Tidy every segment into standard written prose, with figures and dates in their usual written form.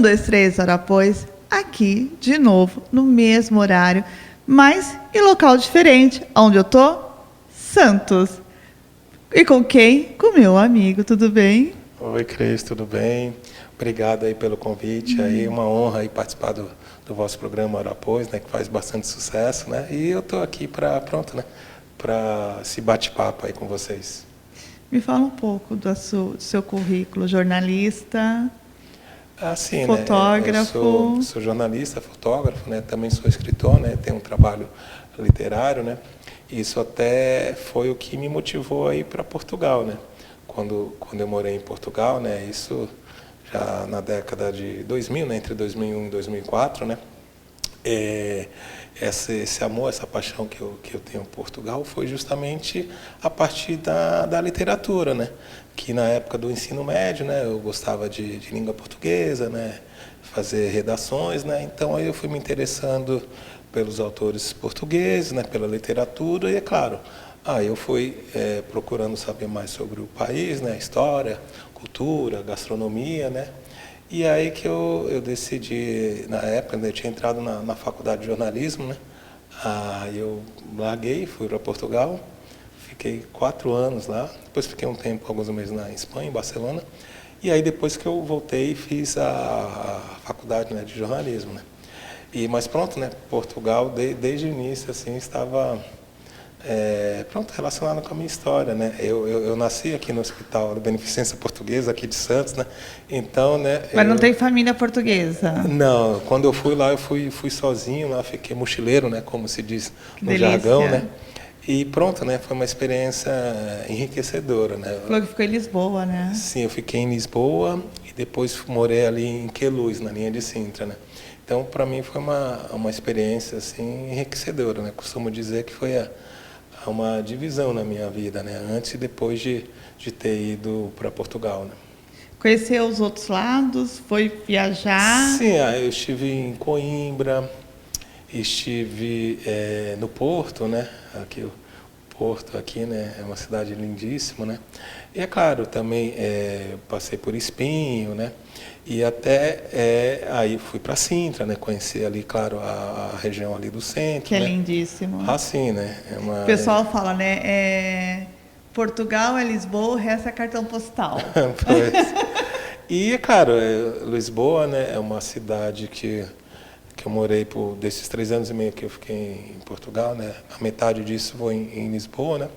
2, 3, ora pois, aqui de novo, no mesmo horário, mas em local diferente. Onde eu tô? Santos. E com quem? Com meu amigo, tudo bem? Oi, Cris, tudo bem? Obrigado aí pelo convite. Aí uma honra aí participar do vosso programa Ora Pois, né, que faz bastante sucesso, né? E eu tô aqui para esse bate-papo aí com vocês. Me fala um pouco do seu currículo, jornalista, Assim, né? Eu fotógrafo. sou jornalista, fotógrafo, né? Também sou escritor, né? Tenho um trabalho literário, né? Isso até foi o que me motivou a ir para Portugal, né? Quando eu morei em Portugal, né? Isso já na década de 2000, né? Entre 2001 e 2004, né? Esse amor, essa paixão que eu tenho por Portugal foi justamente a partir da literatura, né? Que na época do ensino médio, né, eu gostava de língua portuguesa, né, fazer redações, né? Então aí eu fui me interessando pelos autores portugueses, né, pela literatura e é claro, eu fui procurando saber mais sobre o país, né, história, cultura, gastronomia, né? E aí que eu decidi, na época, né, eu tinha entrado na faculdade de jornalismo, né? Aí eu larguei, fui para Portugal, fiquei 4 anos lá, depois fiquei um tempo, alguns meses na Espanha, em Barcelona, e aí depois que eu voltei fiz a faculdade, né, de jornalismo, né? Mas pronto, né, Portugal desde o início assim estava pronto, relacionado com a minha história, né? Eu nasci aqui no Hospital da Beneficência Portuguesa, aqui de Santos, né? Então, né? Mas não tem família portuguesa? Não, quando eu fui lá, eu fui sozinho lá, fiquei mochileiro, né? Como se diz Que no delícia. jargão, né? E pronto, né? Foi uma experiência enriquecedora, né? Falou que ficou em Lisboa, né? Sim, eu fiquei em Lisboa e depois morei ali em Queluz, na linha de Sintra, né? Então, para mim foi uma experiência assim enriquecedora, né? Costumo dizer que foi uma divisão na minha vida, né? Antes e depois de ter ido para Portugal, né? Conheceu os outros lados, foi viajar. Sim, eu estive em Coimbra, estive no Porto, né? Aqui o Porto aqui, né? É uma cidade lindíssima, né? E é claro, também passei por Espinho, né? E até aí fui para Sintra, né? Conheci ali, claro, a região ali do centro, Que é né? lindíssimo. Sim, né? O pessoal fala, né? Portugal é Lisboa, o resto é cartão postal. Pois. E, claro, Lisboa, né? É uma cidade que eu morei desses 3 anos e meio que eu fiquei em Portugal, né? A metade disso foi em Lisboa, né?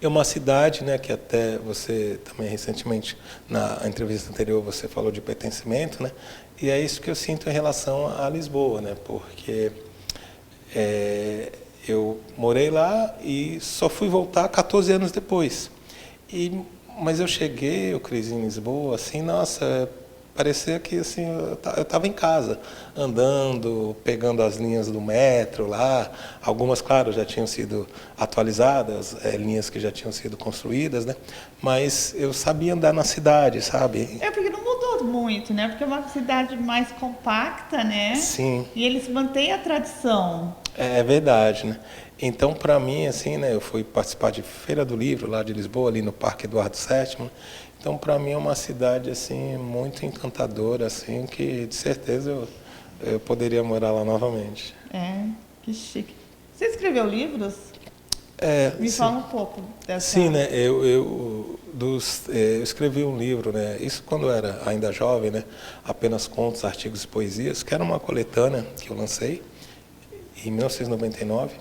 É uma cidade, né, que até você também recentemente na entrevista anterior você falou de pertencimento, né? E é isso que eu sinto em relação a Lisboa, né? Porque eu morei lá e só fui voltar 14 anos depois. Mas eu cheguei, Cris, em Lisboa, assim, nossa, parecia que assim, eu estava em casa, andando, pegando as linhas do metro lá. Algumas, claro, já tinham sido atualizadas, linhas que já tinham sido construídas, né? Mas eu sabia andar na cidade, sabe? Porque não mudou muito, né? Porque é uma cidade mais compacta, né? Sim. E eles mantêm a tradição. É verdade, né? Então, para mim, assim, né, eu fui participar de Feira do Livro lá de Lisboa, ali no Parque Eduardo VII. Então, para mim é uma cidade assim muito encantadora, assim, que de certeza eu poderia morar lá novamente. Que chique. Você escreveu livros? Me Sim. fala um pouco dessa. Sim, né? Eu escrevi um livro, né? Isso quando eu era ainda jovem, né? Apenas contos, artigos e poesias, que era uma coletânea que eu lancei em 1999.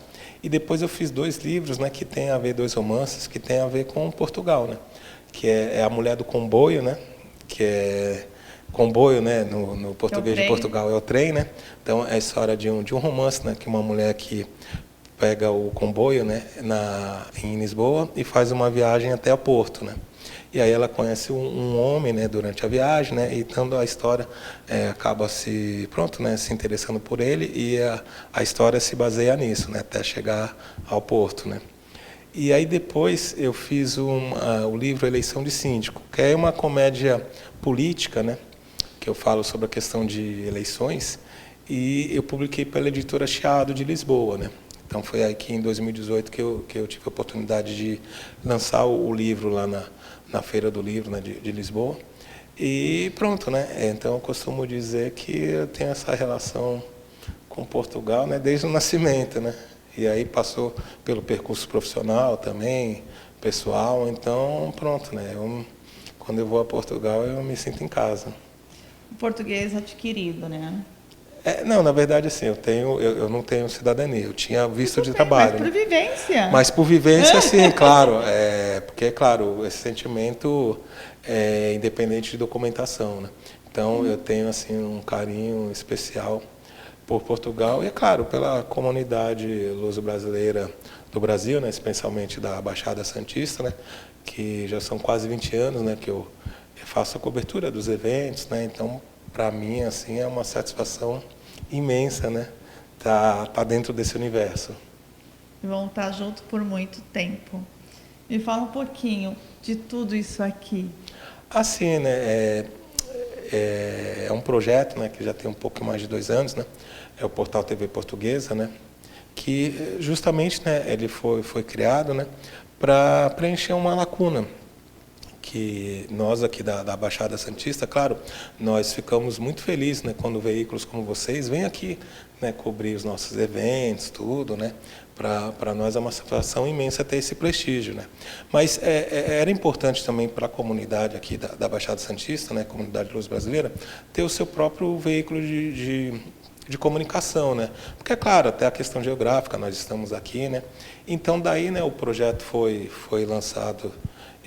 E depois eu fiz 2 livros, né? Que tem a ver, 2 romances que tem a ver com Portugal, né? Que é A Mulher do Comboio, né? Que é comboio, né? No português de Portugal é o trem, né? Então é a história de um romance, né? Que uma mulher que pega o comboio, né, em Lisboa e faz uma viagem até o Porto, né? E aí ela conhece um homem, né, durante a viagem, né? E então a história acaba se interessando por ele e a história se baseia nisso, né, até chegar ao Porto, né? E aí depois eu fiz o livro Eleição de Síndico, que é uma comédia política, né, que eu falo sobre a questão de eleições, e eu publiquei pela editora Chiado de Lisboa, né? Então foi aqui em 2018 que eu tive a oportunidade de lançar o livro lá na Feira do Livro, né, de Lisboa. E pronto, né? Então eu costumo dizer que eu tenho essa relação com Portugal, né, desde o nascimento, né? E aí passou pelo percurso profissional também, pessoal, então pronto, né? Quando eu vou a Portugal eu me sinto em casa. O português adquirido, né? Não, na verdade, assim, eu não tenho cidadania, eu tinha visto de Tudo bem, trabalho. mas por Né? vivência. Mas por vivência, sim, claro. Porque, claro, esse sentimento é independente de documentação. Né? Então, eu tenho assim um carinho especial por Portugal e, é claro, pela comunidade luso-brasileira do Brasil, né? Especialmente da Baixada Santista, né? Que já são quase 20 anos, né? Que eu faço a cobertura dos eventos, né? Então, para mim, assim, é uma satisfação imensa, né? Tá dentro desse universo. E vão estar junto por muito tempo. Me fala um pouquinho de tudo isso aqui. Assim, né? É um projeto, né? Que já tem um pouco mais de 2 anos, né? É o Portal TV Portuguesa, né? Que justamente, né? Ele foi criado, né? Para preencher uma lacuna que nós aqui da Baixada Santista, claro, nós ficamos muito felizes, né, quando veículos como vocês vêm aqui, né, cobrir os nossos eventos, tudo, né, para nós é uma satisfação imensa ter esse prestígio, né. Mas era importante também para a comunidade aqui da Baixada Santista, né, comunidade luso-brasileira, ter o seu próprio veículo de comunicação, né? Porque é claro, até a questão geográfica, nós estamos aqui, né? Então daí, né, o projeto foi lançado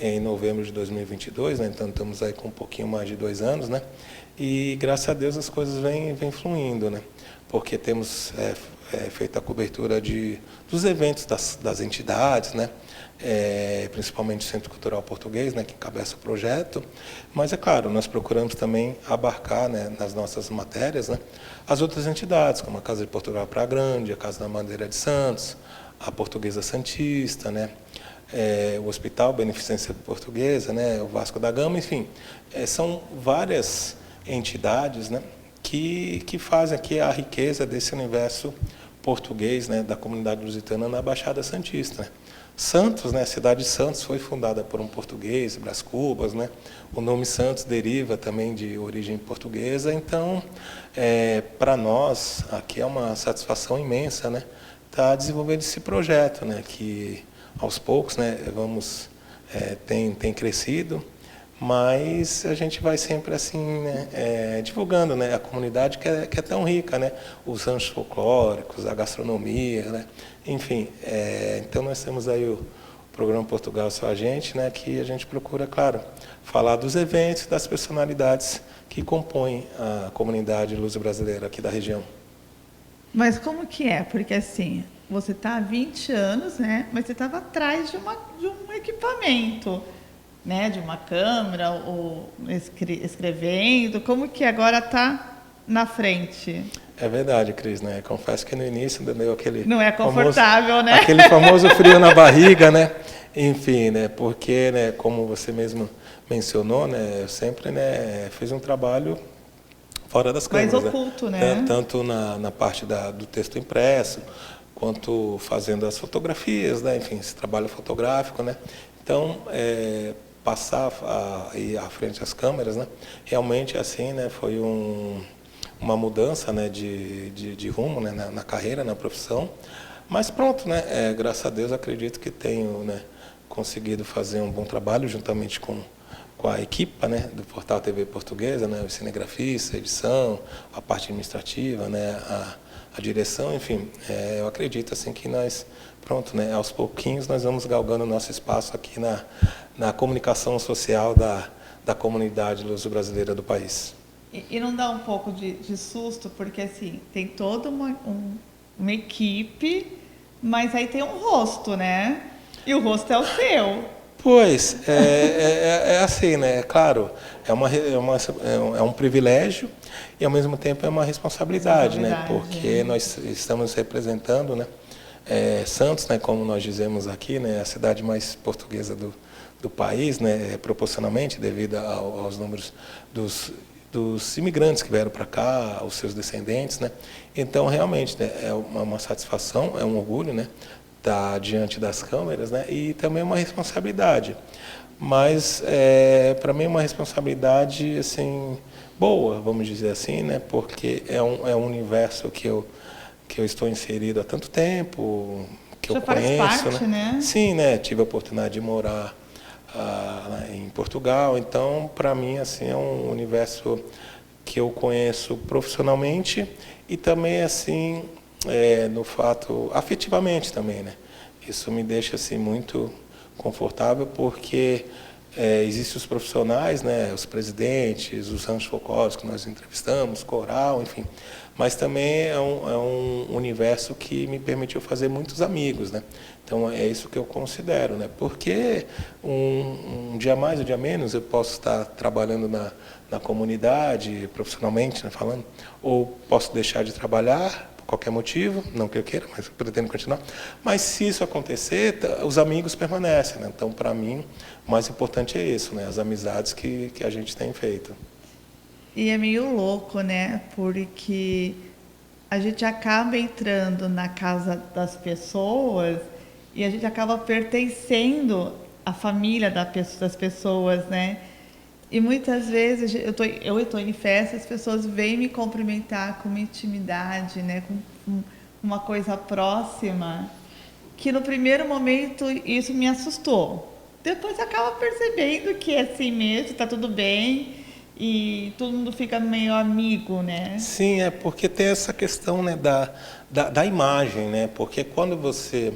em novembro de 2022, né? Então estamos aí com um pouquinho mais de 2 anos, né? E graças a Deus as coisas vêm fluindo, né? Porque temos feito a cobertura dos eventos das entidades, né? Principalmente o Centro Cultural Português, né? Que encabeça o projeto. Mas é claro, nós procuramos também abarcar, né? Nas nossas matérias, né? As outras entidades, como a Casa de Portugal Praia Grande, a Casa da Bandeira de Santos, a Portuguesa Santista, né? O Hospital Beneficência Portuguesa, né, o Vasco da Gama, enfim, são várias entidades, né, que fazem aqui a riqueza desse universo português, né, da comunidade lusitana na Baixada Santista. Né. Santos, né, a cidade de Santos foi fundada por um português, Brás Cubas, né, o nome Santos deriva também de origem portuguesa, então, para nós, aqui é uma satisfação imensa, né, estar desenvolvendo esse projeto, né, que aos poucos, né, tem crescido, mas a gente vai sempre assim, né, divulgando, né, a comunidade que é tão rica, né, os ranchos folclóricos, a gastronomia, né, enfim, então nós temos aí o programa Portugal Só a Gente, né, que a gente procura, claro, falar dos eventos, das personalidades que compõem a comunidade luso-brasileira aqui da região. Mas como que é? Porque assim, você está há 20 anos, né? Mas você estava atrás de um equipamento, né? De uma câmera, ou escrevendo. Como que agora está na frente? É verdade, Cris, né? Confesso que no início deu aquele... Não é confortável, famoso, né? Aquele famoso frio na barriga, né? Enfim, né? Porque, né, como você mesmo mencionou, né? Eu sempre, né, fiz um trabalho fora das câmeras. Mais oculto, né? Tanto na parte do texto impresso, quanto fazendo as fotografias, né? Enfim, esse trabalho fotográfico, né? Então, passar aí à frente das câmeras, né? Realmente, assim, né? Foi uma mudança, né? De rumo, né? Na carreira, na profissão. Mas pronto, né? Graças a Deus, acredito que tenho, né, conseguido fazer um bom trabalho juntamente com a equipa, né, do Portal TV Portuguesa, né, o cinegrafista, a edição, a parte administrativa, né, a direção, enfim, eu acredito assim que nós, pronto, né, aos pouquinhos nós vamos galgando o nosso espaço aqui na comunicação social da comunidade luso-brasileira do país. E não dá um pouco de susto, porque assim, tem toda uma equipe, mas aí tem um rosto, né? E o rosto é o seu. Pois, assim, né? Claro, é um privilégio e, ao mesmo tempo, é uma responsabilidade, né? Porque nós estamos representando, né, Santos, né, como nós dizemos aqui, né, a cidade mais portuguesa do país, né, proporcionalmente, devido aos números dos imigrantes que vieram para cá, os seus descendentes, né? Então, realmente, né, é uma satisfação, é um orgulho, né? Tá diante das câmeras, né? E também uma responsabilidade, mas para mim é uma responsabilidade assim boa, vamos dizer assim, né? Porque é um universo que eu estou inserido há tanto tempo, que eu Já faz conheço, parte, né? né? Sim, né? Tive a oportunidade de morar lá em Portugal, então para mim assim é um universo que eu conheço profissionalmente e também assim no fato afetivamente também, né? Isso me deixa assim muito confortável porque existem os profissionais, né, os presidentes, os ranchos folclóricos que nós entrevistamos, coral, enfim, mas também é um universo que me permitiu fazer muitos amigos, né? Então é isso que eu considero, né? Porque um dia mais, um dia menos, eu posso estar trabalhando na comunidade, profissionalmente, né, falando, ou posso deixar de trabalhar por qualquer motivo, não que eu queira, mas eu pretendo continuar. Mas se isso acontecer, os amigos permanecem, né? Então, para mim, o mais importante é isso, né? As amizades que a gente tem feito. E é meio louco, né? Porque a gente acaba entrando na casa das pessoas e a gente acaba pertencendo à família das pessoas, né? E muitas vezes eu estou em festa, as pessoas vêm me cumprimentar com uma intimidade, né? Com uma coisa próxima, que no primeiro momento isso me assustou. Depois acaba percebendo que é assim mesmo, está tudo bem e todo mundo fica meio amigo, né? Sim, é porque tem essa questão, né, da imagem, né? Porque quando você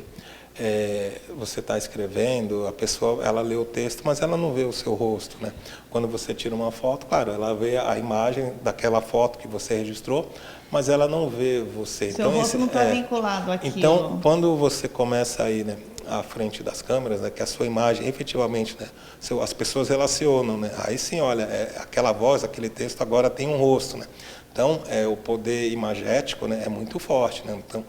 está escrevendo, a pessoa ela lê o texto, mas ela não vê o seu rosto, né? Quando você tira uma foto, claro, ela vê a imagem daquela foto que você registrou, mas ela não vê você. Seu rosto não está vinculado àquilo. Então, quando você começa aí, né, à frente das câmeras, né, que a sua imagem, efetivamente, né, as pessoas relacionam, né? Aí sim, olha, aquela voz, aquele texto agora tem um rosto, né? Então, o poder imagético, né, é muito forte, né? Então,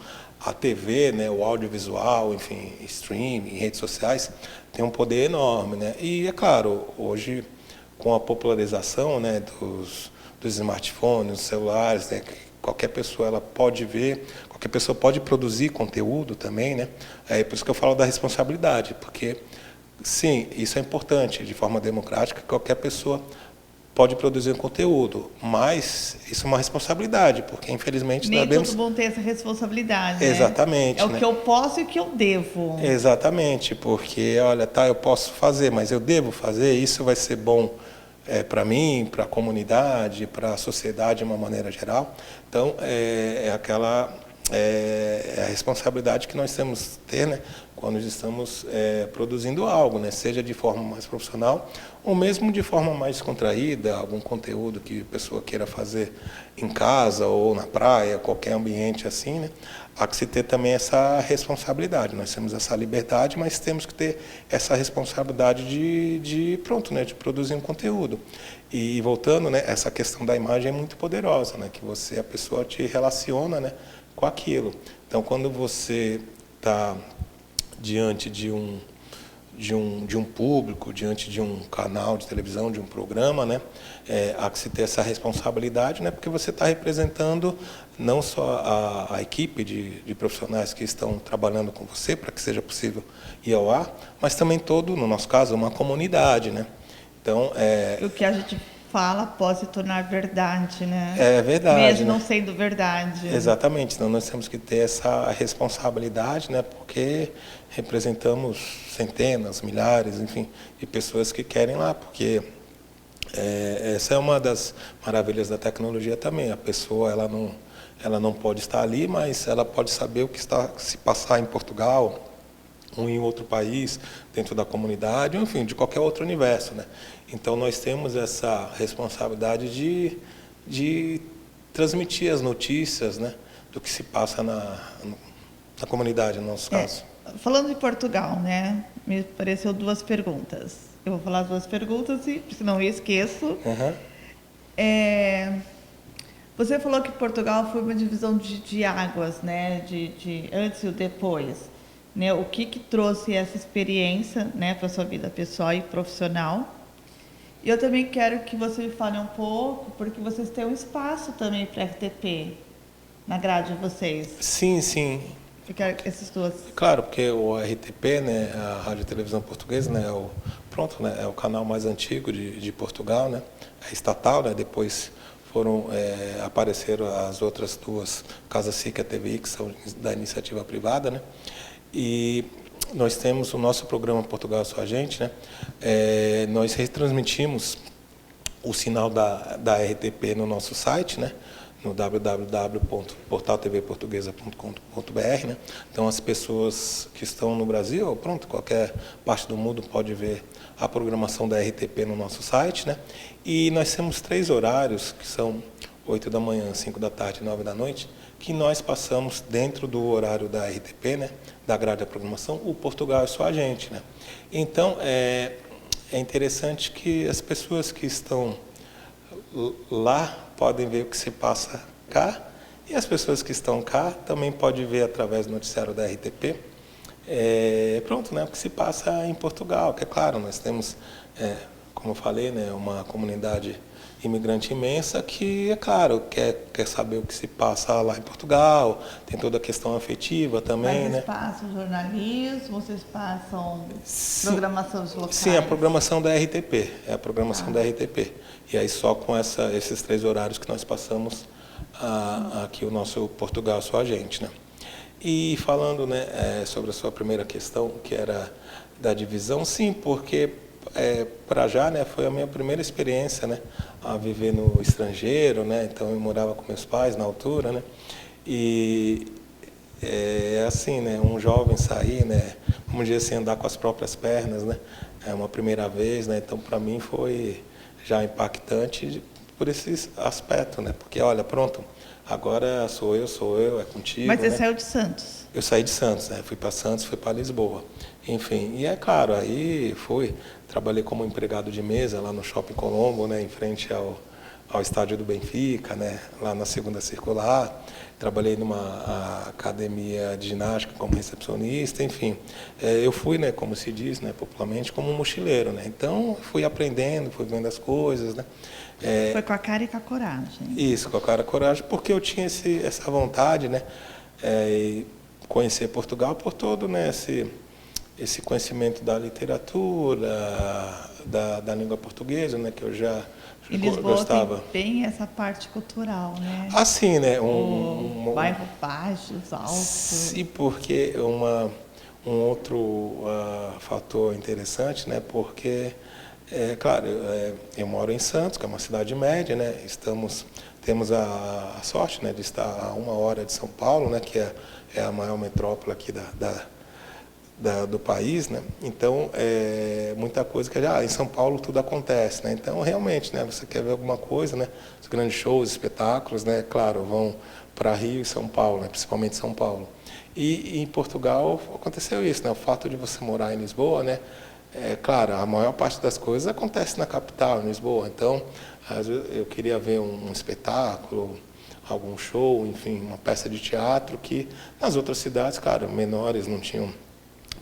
a TV, né, o audiovisual, enfim, streaming, redes sociais, tem um poder enorme, né? E é claro, hoje com a popularização, né, dos smartphones, dos celulares, né, qualquer pessoa ela pode ver, qualquer pessoa pode produzir conteúdo também, né? É por isso que eu falo da responsabilidade, porque sim, isso é importante, de forma democrática, qualquer pessoa pode produzir um conteúdo, mas isso é uma responsabilidade, porque infelizmente nem sabemos... todo mundo tem essa responsabilidade, Exatamente, né? É o né? que eu posso e o que eu devo. Exatamente, porque olha, tá, eu posso fazer, mas eu devo fazer, isso vai ser bom para mim, para a comunidade, para a sociedade de uma maneira geral. Então, é a responsabilidade que nós temos que ter, né, quando estamos produzindo algo, né, seja de forma mais profissional ou mesmo de forma mais descontraída, algum conteúdo que a pessoa queira fazer em casa ou na praia, qualquer ambiente assim, né, há que se ter também essa responsabilidade. Nós temos essa liberdade, mas temos que ter essa responsabilidade de produzir um conteúdo. E voltando, né, essa questão da imagem é muito poderosa, né, que a pessoa te relaciona, né, com aquilo. Então, quando você está diante de um público, diante de um canal de televisão, de um programa, né, há que se ter essa responsabilidade, né, porque você está representando não só a equipe de profissionais que estão trabalhando com você para que seja possível ir ao ar, mas também no nosso caso, uma comunidade, né. Então, o que a gente fala pode se tornar verdade, né? É verdade. Mesmo né? não sendo verdade. Exatamente. Então, nós temos que ter essa responsabilidade, né? Porque representamos centenas, milhares, enfim, de pessoas que querem lá, porque essa é uma das maravilhas da tecnologia também. A pessoa, ela não pode estar ali, mas ela pode saber o que está se passar em Portugal, ou em outro país, dentro da comunidade, enfim, de qualquer outro universo, né? Então, nós temos essa responsabilidade de transmitir as notícias, né, do que se passa na comunidade, no nosso caso. Falando de Portugal, né, me apareceu duas perguntas. Eu vou falar as duas perguntas, senão eu esqueço. Uhum. Você falou que Portugal foi uma divisão de águas, né, de antes e o depois. Né, o que trouxe essa experiência, né, para a sua vida pessoal e profissional? E eu também quero que você me fale um pouco, porque vocês têm um espaço também para RTP na grade de vocês. Sim, sim. Eu quero essas duas. Claro, porque o RTP, né, a Rádio e Televisão Portuguesa, né, é o pronto, né, é o canal mais antigo de Portugal, né, é estatal, né, depois apareceram as outras duas, Casa SIC e a TVI, que são da iniciativa privada, né, e nós temos o nosso programa Portugal é Só a Gente, né, nós retransmitimos o sinal da RTP no nosso site, né, no www.portaltvportuguesa.com.br, né? Então as pessoas que estão no Brasil, ou pronto, qualquer parte do mundo pode ver a programação da RTP no nosso site, né? E nós temos 3 horários, que são 8 da manhã, 5 da tarde e 9 da noite, que nós passamos dentro do horário da RTP, né? Da grade da programação, o Portugal é Só a Gente, né? Então é interessante que as pessoas que estão lá podem ver o que se passa cá, e as pessoas que estão cá também podem ver através do noticiário da RTP, pronto, né, o que se passa em Portugal, que é claro, nós temos, como eu falei, né, uma comunidade imigrante imensa que, é claro, quer saber o que se passa lá em Portugal, tem toda a questão afetiva também. Mas vocês né? passam jornalismo, vocês passam programação dos locais? Sim, a programação da RTP, é a programação da RTP. E aí só com esses 3 horários que nós passamos aqui o nosso Portugal Só a Gente, né? E falando, né, sobre a sua primeira questão, que era da divisão, sim, porque para já, né, foi a minha primeira experiência, né, a viver no estrangeiro, né? Então eu morava com meus pais na altura, né? E assim, né, um jovem sair, né, vamos dizer assim, andar com as próprias pernas, né? É uma primeira vez, né? Então para mim foi já impactante por esse aspecto, né? Porque olha, pronto, agora sou eu, é contigo. Mas você né? saiu de Santos? Eu saí de Santos, né? Fui para Santos, fui para Lisboa. Enfim, e é claro, aí trabalhei como empregado de mesa lá no Shopping Colombo, né? Em frente ao estádio do Benfica, né? Lá na segunda circular. Trabalhei numa academia de ginástica como recepcionista, enfim. Eu fui, né, como se diz, né, popularmente, como um mochileiro, né? Então, fui aprendendo, fui vendo as coisas, né? Foi com a cara e com a coragem. Isso, com a cara e coragem, porque eu tinha essa vontade, né? Conhecer Portugal por todo, né, esse conhecimento da literatura, da língua portuguesa, né, que eu já E Lisboa gostava. tem bem essa parte cultural, né? Assim, né? O bairro Baixos, Alto. Sim, porque um outro fator interessante, né? Porque, claro, eu moro em Santos, que é uma cidade média, né? Temos a sorte, né, de estar a 1 hora de São Paulo, né? Que é a maior metrópole aqui do país, né? Então, muita coisa que em São Paulo tudo acontece, né? Então, realmente, né? Você quer ver alguma coisa, né? Os grandes shows, espetáculos, né? Claro, vão para Rio e São Paulo, né? Principalmente São Paulo. E em Portugal aconteceu isso, né? O fato de você morar em Lisboa, né? Claro, a maior parte das coisas acontece na capital, em Lisboa. Então, às vezes eu queria ver um espetáculo, algum show, enfim, uma peça de teatro que nas outras cidades, claro, menores não tinham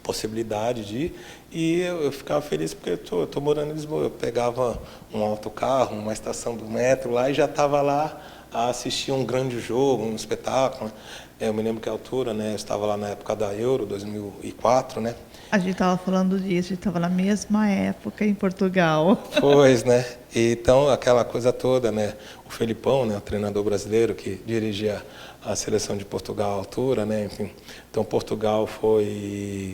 possibilidade de ir, e eu ficava feliz porque eu tô morando em Lisboa. Eu pegava um autocarro, uma estação do metro lá e já estava lá a assistir um grande jogo, um espetáculo. Eu me lembro que a altura, né, eu estava lá na época da Euro, 2004, né? A gente estava falando disso, a gente estava na mesma época em Portugal. Pois, né? Então, aquela coisa toda, né? O Felipão, né, o treinador brasileiro que dirigia a seleção de Portugal à altura, né? Enfim, então Portugal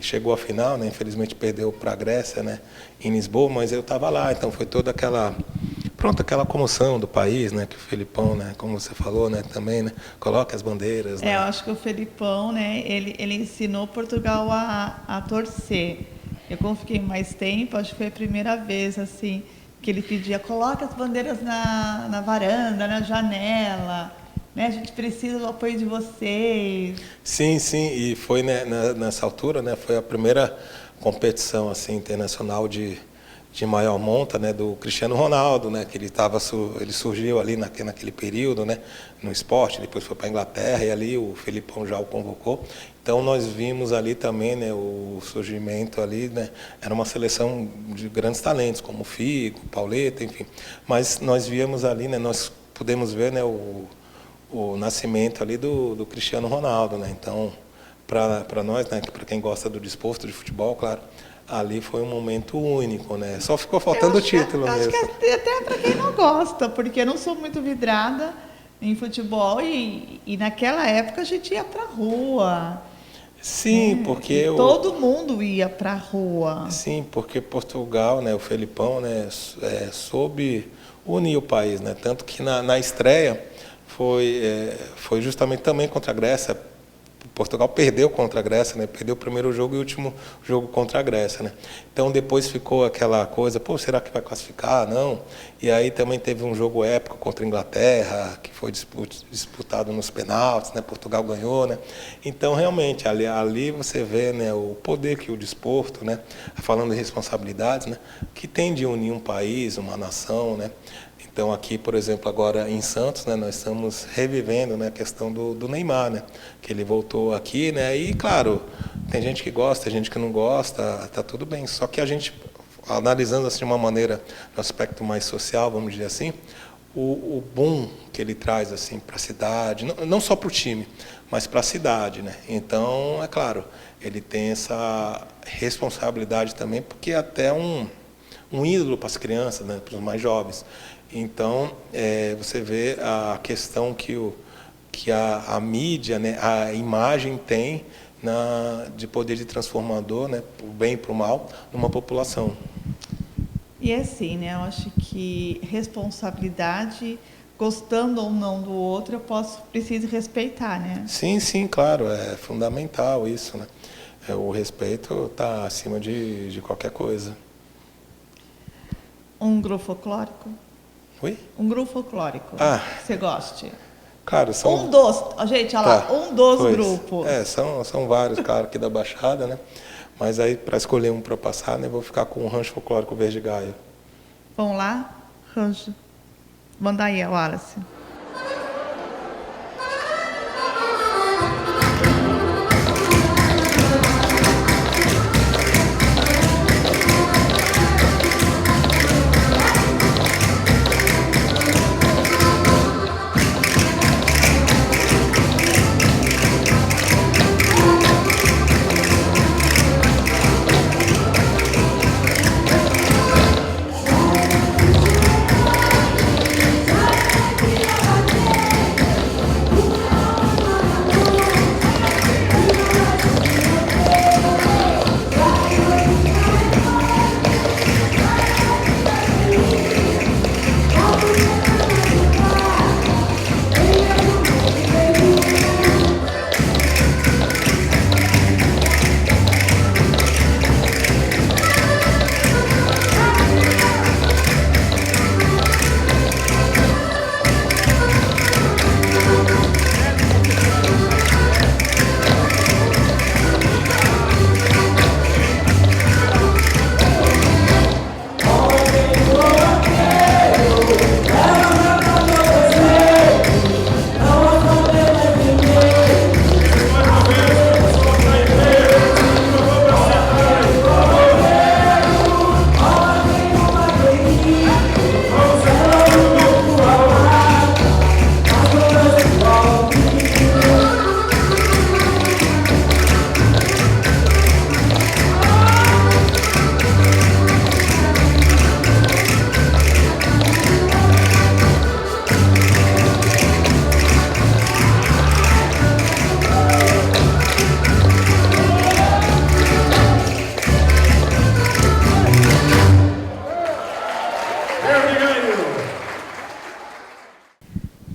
chegou à final, né? Infelizmente perdeu para a Grécia, né? Em Lisboa, mas eu estava lá, então foi toda aquela comoção do país, né? Que o Felipão, né? Como você falou, né? Também, né? Coloca as bandeiras. Né? Eu acho que o Felipão, né? Ele ensinou Portugal a torcer. Eu, como fiquei mais tempo, acho que foi a primeira vez, assim, que ele pedia, coloca as bandeiras na varanda, na janela, né? A gente precisa do apoio de vocês. Sim, e foi, né, nessa altura, né? Foi a primeira competição assim internacional de maior monta, né, do Cristiano Ronaldo, né, que ele surgiu ali naquele período, né, no esporte, depois foi para a Inglaterra e ali o Felipão já o convocou. Então nós vimos ali também, né, o surgimento ali, né, era uma seleção de grandes talentos como Figo, Pauleta, enfim. Mas nós víamos ali, né, nós pudemos ver, né, o nascimento ali do Cristiano Ronaldo, né. Então para nós, né, para quem gosta do desporto de futebol, claro, ali foi um momento único, né? Só ficou faltando o título mesmo. Acho que até para quem não gosta, porque eu não sou muito vidrada em futebol e naquela época a gente ia para rua. Sim, porque todo mundo ia para rua. Sim, porque Portugal, né, o Felipão, né, soube unir o país, né? Tanto que na estreia foi justamente também contra a Grécia. Portugal perdeu contra a Grécia, né? Perdeu o primeiro jogo e o último jogo contra a Grécia, né? Então depois ficou aquela coisa, pô, será que vai classificar? Não. E aí também teve um jogo épico contra a Inglaterra, que foi disputado nos penaltis, né? Portugal ganhou, né? Então realmente ali você vê, né, o poder que o desporto, né, falando de responsabilidades, né, que tem de unir um país, uma nação, né? Então aqui, por exemplo, agora em Santos, né, nós estamos revivendo, né, a questão do Neymar, né, que ele voltou aqui, né, e claro, tem gente que gosta, tem gente que não gosta, tá tudo bem. Só que a gente, analisando assim de uma maneira, no aspecto mais social, vamos dizer assim, o boom que ele traz assim para a cidade, não só para o time, mas para a cidade, né. Então, é claro, ele tem essa responsabilidade também, porque é até um ídolo para as crianças, né, para os mais jovens. Então, você vê a questão que a mídia, né, a imagem tem de poder de transformador, né, para o bem e para o mal, numa população. E assim, né, eu acho que responsabilidade, gostando ou não do outro, preciso respeitar, né? Sim, sim, claro, é fundamental isso, né? O respeito está acima de qualquer coisa. Um grupo folclórico? Oi? Um grupo folclórico. Você goste? Claro, são... Gente, olha lá, um dos grupos. São vários, claro, aqui da Baixada, né? Mas aí, para escolher um para passar, né, vou ficar com o Rancho Folclórico Verde Gaia. Vamos lá? Rancho. Manda aí, Wallace.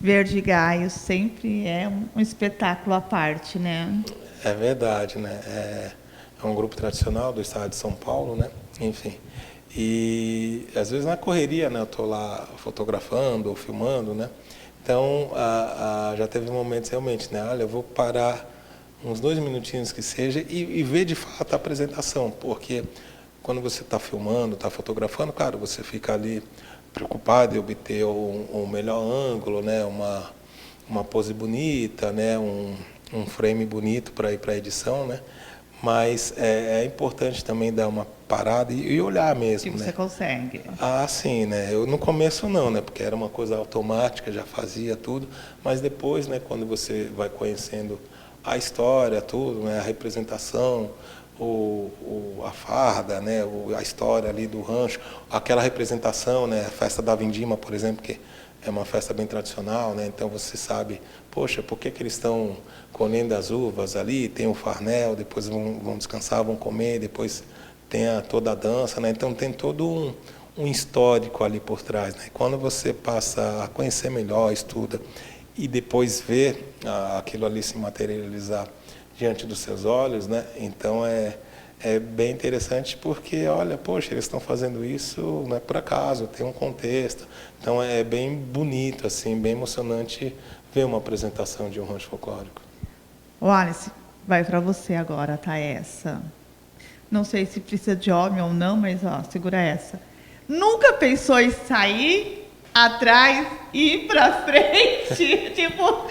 Verde Gaio sempre é um espetáculo à parte, né? É verdade, né? É um grupo tradicional do estado de São Paulo, né? Enfim. E às vezes na correria, né? Eu estou lá fotografando ou filmando, né? Então, já teve momentos realmente, né? Olha, eu vou parar uns 2 minutinhos que seja e ver de fato a apresentação, porque quando você está filmando, está fotografando, claro, você fica ali preocupado em obter um melhor ângulo, né? Uma pose bonita, né? Um frame bonito para ir para a edição, né? Mas é importante também dar uma parada e olhar mesmo, Tipo, né? você consegue. Sim, né? Eu no começo não, né? Porque era uma coisa automática, já fazia tudo. Mas depois, né? Quando você vai conhecendo a história, tudo, né? A representação, a farda, né, a história ali do rancho, aquela representação, né, a festa da Vindima, por exemplo, que é uma festa bem tradicional, né, então você sabe, poxa, por que que eles estão colhendo as uvas ali, tem o farnel, depois vão descansar, vão comer, depois tem toda a dança, né, então tem todo um histórico ali por trás, né, quando você passa a conhecer melhor, estuda, e depois vê aquilo ali se materializar diante dos seus olhos, né? Então é bem interessante porque, olha, poxa, eles estão fazendo isso não é por acaso, tem um contexto. Então é bem bonito, assim, bem emocionante ver uma apresentação de um rancho folclórico. Wallace, vai para você agora, tá essa. Não sei se precisa de homem ou não, mas ó, segura essa. Nunca pensou em sair atrás e ir para frente? Tipo,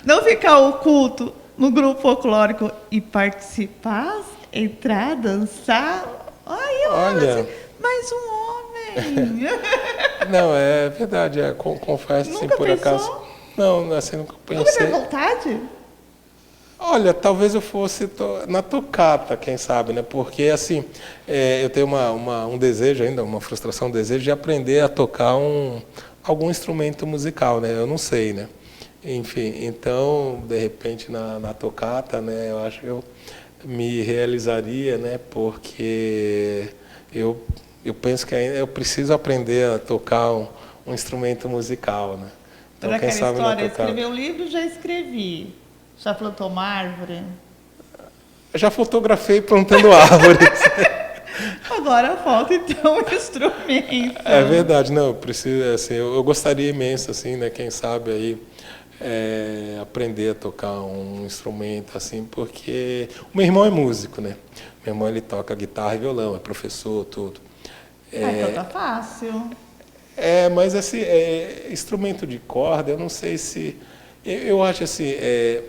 não ficar oculto no grupo folclórico e participar, entrar, dançar? Ai, Olha, mais um homem. não, é verdade, confesso assim, Nunca por pensou? acaso. Não, assim, nunca Nunca pensei. teve vontade? Olha, talvez eu fosse na tocata, quem sabe, né? Porque, assim, eu tenho um desejo ainda, uma frustração, um desejo de aprender a tocar algum instrumento musical, né? Eu não sei, né? Enfim, então, de repente, na tocata, né? Eu acho que eu me realizaria, né? Porque eu penso que ainda eu preciso aprender a tocar um instrumento musical, né? Então, Toda quem aquela sabe na história, tocata. escrever um livro, já escrevi. Já plantou uma árvore? Eu já fotografei plantando árvores. Agora falta então um instrumento. É verdade, não, eu preciso, assim, eu gostaria imenso, assim, né, quem sabe aí aprender a tocar um instrumento, assim, porque o meu irmão é músico, né? Meu irmão ele toca guitarra e violão, é professor, tudo. Ah, então tá fácil. Mas assim, instrumento de corda, eu não sei se. Eu acho assim,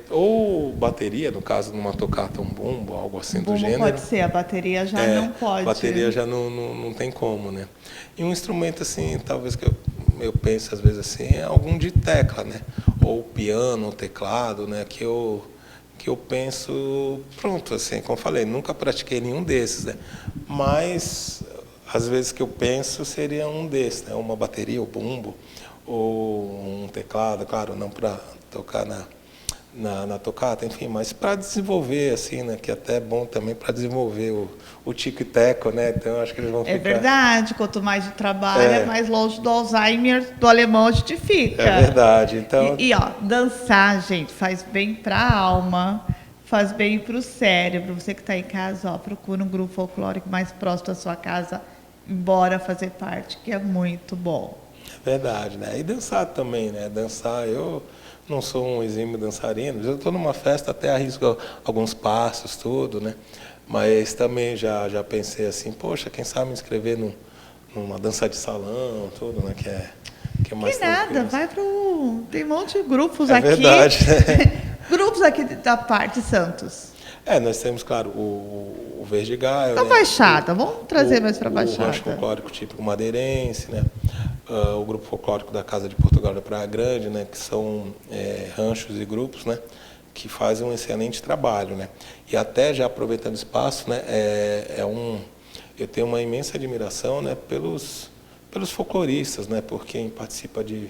ou bateria, no caso, numa tocata, um bumbo, algo assim do Bumbo gênero. pode ser, a bateria já não pode. Bateria já não tem como, né? E um instrumento assim, talvez que eu penso às vezes assim, é algum de tecla, né? Ou piano, ou teclado, né? Que eu penso, pronto, assim, como eu falei, nunca pratiquei nenhum desses, né? Mas às vezes que eu penso seria um desses, né? Uma bateria, ou bumbo, ou um teclado, claro, não para tocar na tocata, enfim, mas para desenvolver, assim, né, que até é bom também para desenvolver o tico e teco, né, então eu acho que eles vão É ficar... verdade, quanto mais de trabalho, mais longe do Alzheimer, do alemão a gente fica. É verdade, então... Ó, dançar, gente, faz bem para a alma, faz bem para o cérebro. Você que está em casa, ó, procura um grupo folclórico mais próximo da sua casa, bora fazer parte, que é muito bom. É verdade, né, e dançar também, né, dançar, eu não sou um exímio dançarino, eu estou numa festa, até arrisco alguns passos, tudo, né, mas também já pensei assim, poxa, quem sabe me inscrever numa dança de salão, tudo, né, que é mais Que nada, tranquilo. vai pro... Tem um monte de grupos É aqui. verdade, né? Grupos aqui da parte de Santos. Nós temos, claro, o Verde Gaio, A né? Baixada, vamos trazer mais para a O rancho Baixada. folclórico típico madeirense, né? O grupo folclórico da Casa de Portugal da Praia Grande, né? Que são ranchos e grupos, né? Que fazem um excelente trabalho, né? E até já aproveitando o espaço, né? Eu tenho uma imensa admiração, né? Pelos folcloristas, né? Por quem participa de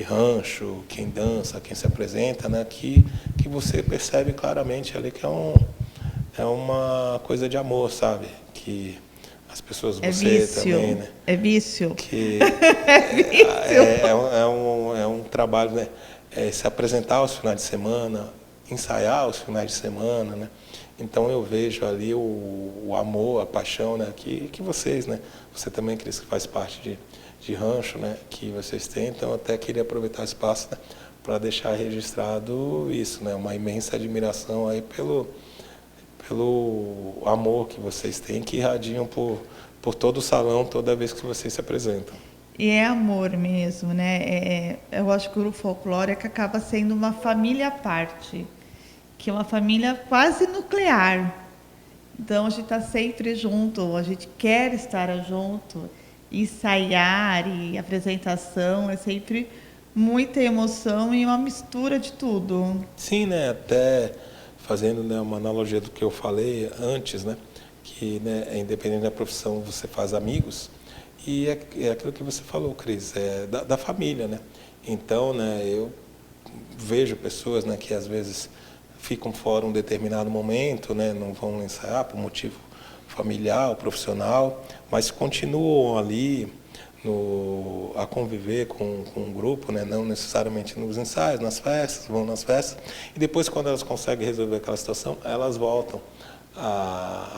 rancho, quem dança, quem se apresenta, né? Que você percebe claramente ali que é uma coisa de amor, sabe? Que as pessoas, você vício. também, né? É vício. Que É vício. é um trabalho, né? Se apresentar aos finais de semana, ensaiar aos finais de semana, né? Então eu vejo ali o amor, a paixão, né? Que vocês, né? Você também, Cris, que faz parte de rancho, né? Que vocês têm. Então eu até queria aproveitar o espaço, né? Para deixar registrado isso, né? Uma imensa admiração aí pelo amor que vocês têm, que irradiam por todo o salão toda vez que vocês se apresentam. E é amor mesmo, né? Eu acho que o grupo folclórico acaba sendo uma família à parte, que é uma família quase nuclear. Então a gente está sempre junto, a gente quer estar junto, ensaiar e apresentação é sempre muita emoção e uma mistura de tudo. Sim, né? Até fazendo, né, uma analogia do que eu falei antes, né, que, né, independente da profissão, você faz amigos, e é aquilo que você falou, Cris, da família, né? Então, né, eu vejo pessoas, né, que às vezes ficam fora um determinado momento, né, não vão ensaiar por motivo familiar ou profissional, mas continuam ali a conviver com um grupo, né, não necessariamente nos ensaios, nas festas, vão nas festas, e depois, quando elas conseguem resolver aquela situação, elas voltam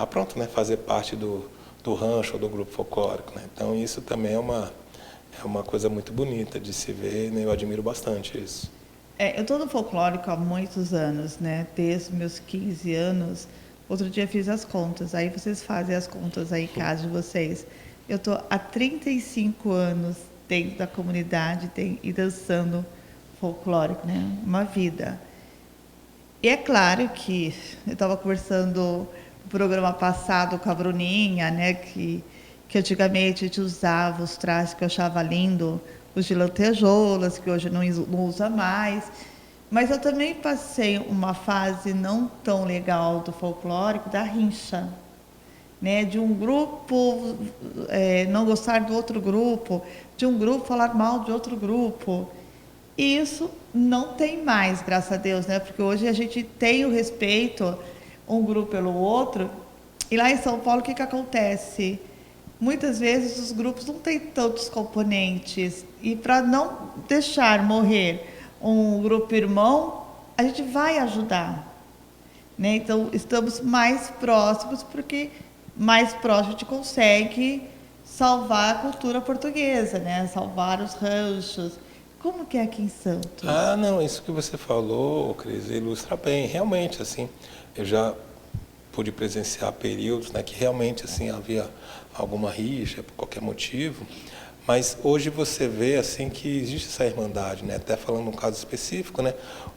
pronto, né, fazer parte do rancho ou do grupo folclórico, né? Então isso também é uma coisa muito bonita de se ver, né? Eu admiro bastante isso. Eu estou no folclórico há muitos anos, né? Desde meus 15 anos. Outro dia fiz as contas, aí vocês fazem as contas aí, caso de vocês. Eu estou há 35 anos dentro da comunidade e dançando folclórico, né? Uma vida. E é claro que eu estava conversando no programa passado com a Bruninha, né? Que antigamente a gente usava os trajes que eu achava lindo, os de lantejoulas, que hoje não usa mais. Mas eu também passei uma fase não tão legal do folclórico, da rincha, né? De um grupo não gostar do outro grupo, de um grupo falar mal de outro grupo. E isso não tem mais, graças a Deus, né? Porque hoje a gente tem o respeito um grupo pelo outro. E lá em São Paulo, o que acontece? Muitas vezes os grupos não têm tantos componentes. E para não deixar morrer um grupo irmão, a gente vai ajudar, né? Então, estamos mais próximos, porque mais próximo a gente consegue salvar a cultura portuguesa, né? Salvar os ranchos. Como que é aqui em Santos? Não, isso que você falou, Cris, ilustra bem. Realmente, assim, eu já pude presenciar períodos, né, que realmente, assim, havia alguma rixa, por qualquer motivo, mas hoje você vê, assim, que existe essa irmandade, né? Até falando um caso específico, né,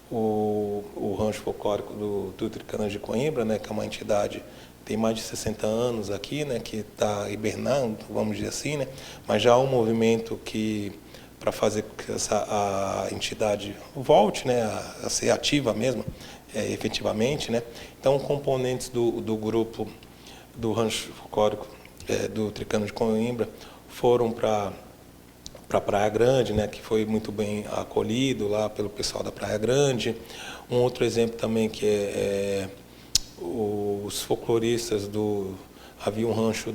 o Rancho Folclórico do Tricanas de Coimbra, né, que é uma entidade tem mais de 60 anos aqui, né, que está hibernando, vamos dizer assim, né, mas já há um movimento para fazer com que a entidade volte, né, a ser ativa mesmo, efetivamente, né. Então, componentes do grupo do Rancho Folclórico do Tricano de Coimbra foram para Praia Grande, né, que foi muito bem acolhido lá pelo pessoal da Praia Grande. Um outro exemplo também que os folcloristas havia um rancho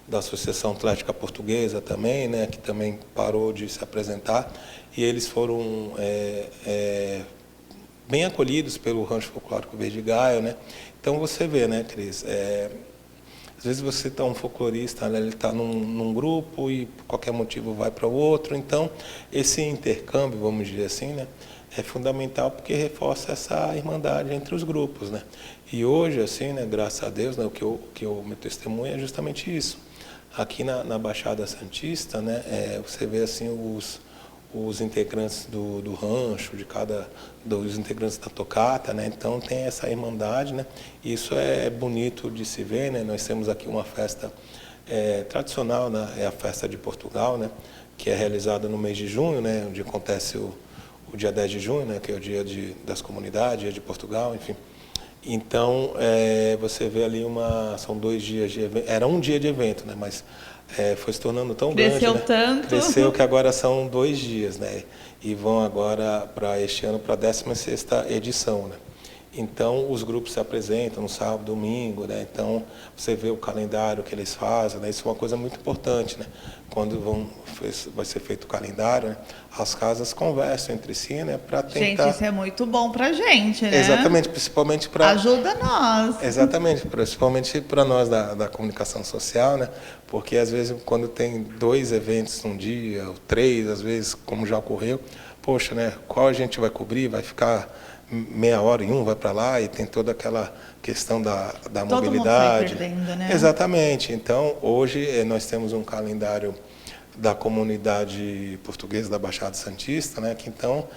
da Associação Atlética Portuguesa também, né, que também parou de se apresentar, e eles foram bem acolhidos pelo Rancho Folclórico Verde Gaio, né. Então você vê, né, Cris, às vezes você está um folclorista, né, ele está num grupo e por qualquer motivo vai para o outro. Então, esse intercâmbio, vamos dizer assim, né, é fundamental porque reforça essa irmandade entre os grupos, né. E hoje, assim, né, graças a Deus, né, o que eu me testemunho é justamente isso. Aqui na Baixada Santista, né, você vê assim os integrantes do rancho, dos integrantes da tocata, né? Então tem essa irmandade, né? Isso é bonito de se ver, né? Nós temos aqui uma festa tradicional, né? É a festa de Portugal, né? Que é realizada no mês de junho, né? Onde acontece o dia 10 de junho, né? Que é o dia das comunidades, dia de Portugal, enfim. Então você vê ali são 2 dias de evento, era um dia de evento, né? Mas foi se tornando tão grande, né? Tanto. Cresceu que agora são 2 dias, né? E vão agora para este ano para a 16ª edição, né? Então os grupos se apresentam no sábado, domingo, né? Então você vê o calendário que eles fazem, né? Isso é uma coisa muito importante, né? Quando vai ser feito o calendário, né? As casas conversam entre si, né? Para tentar. Gente, isso é muito bom pra gente, né? Exatamente, principalmente para. Ajuda nós. Exatamente, principalmente para nós da comunicação social, né? Porque às vezes quando tem 2 eventos num dia, ou 3, às vezes, como já ocorreu, poxa, né? Qual a gente vai cobrir? Vai ficar meia hora em vai para lá e tem toda aquela questão da Todo mobilidade. mundo sai perdendo, né? Exatamente. Então, hoje nós temos um calendário da comunidade portuguesa da Baixada Santista, né? Que então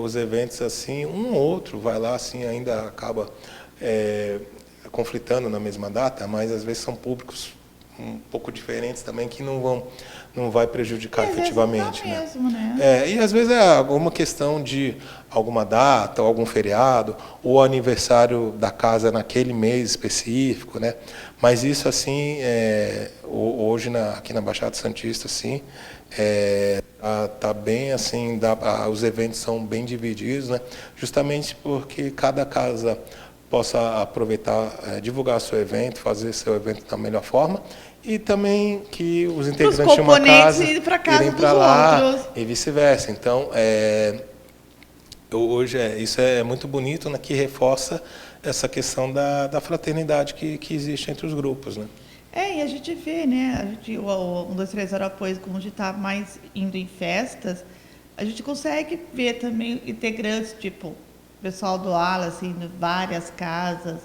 os eventos assim, um ou outro vai lá assim, ainda acaba conflitando na mesma data, mas às vezes são públicos um pouco diferentes também, que não vai prejudicar às vezes efetivamente, não né? mesmo, né? E às vezes é alguma questão de alguma data, ou algum feriado, ou aniversário da casa naquele mês específico, né? Mas isso assim, hoje aqui na Baixada Santista, assim, tá bem assim, os eventos são bem divididos, né? Justamente porque cada casa possa aproveitar, divulgar seu evento, fazer seu evento da melhor forma, e também que os integrantes de uma casa irem para casa para dos lá outros. e vice-versa. Então, hoje isso é muito bonito, né, que reforça essa questão da fraternidade que existe entre os grupos, né? E a gente vê, né? O 1, 2, 3 Apoios, como a gente está mais indo em festas, a gente consegue ver também integrantes, tipo, o pessoal do Ala, assim, em várias casas,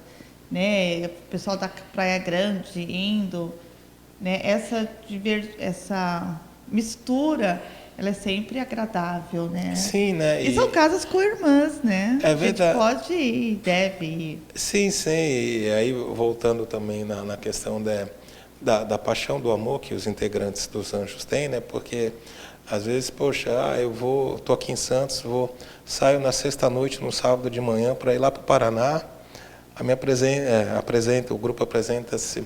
né? O pessoal da Praia Grande indo, né? Essa mistura, ela é sempre agradável, né? Sim, né? E são casas com irmãs, né? É A gente verdade. pode ir, deve ir. Sim, sim. E aí, voltando também na questão da paixão, do amor que os integrantes dos Anjos têm, né? Porque às vezes, poxa, tô aqui em Santos, saio na sexta-noite, no sábado de manhã, para ir lá para o Paraná. O grupo apresenta-se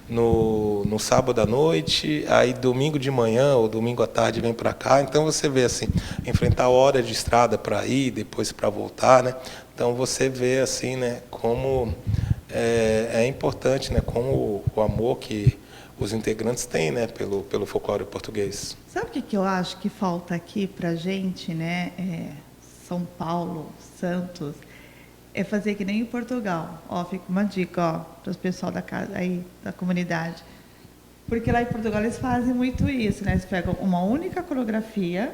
no sábado à noite, aí domingo de manhã ou domingo à tarde vem para cá. Então você vê assim, enfrentar hora de estrada para ir, depois para voltar, né? Então você vê assim, né, como é importante, né, como o amor que os integrantes têm, né, pelo folclore português. Sabe o que eu acho que falta aqui para gente, né? São Paulo, Santos, é fazer que nem em Portugal. Fica uma dica, para o pessoal da casa aí, da comunidade. Porque lá em Portugal eles fazem muito isso, né? Eles pegam uma única coreografia,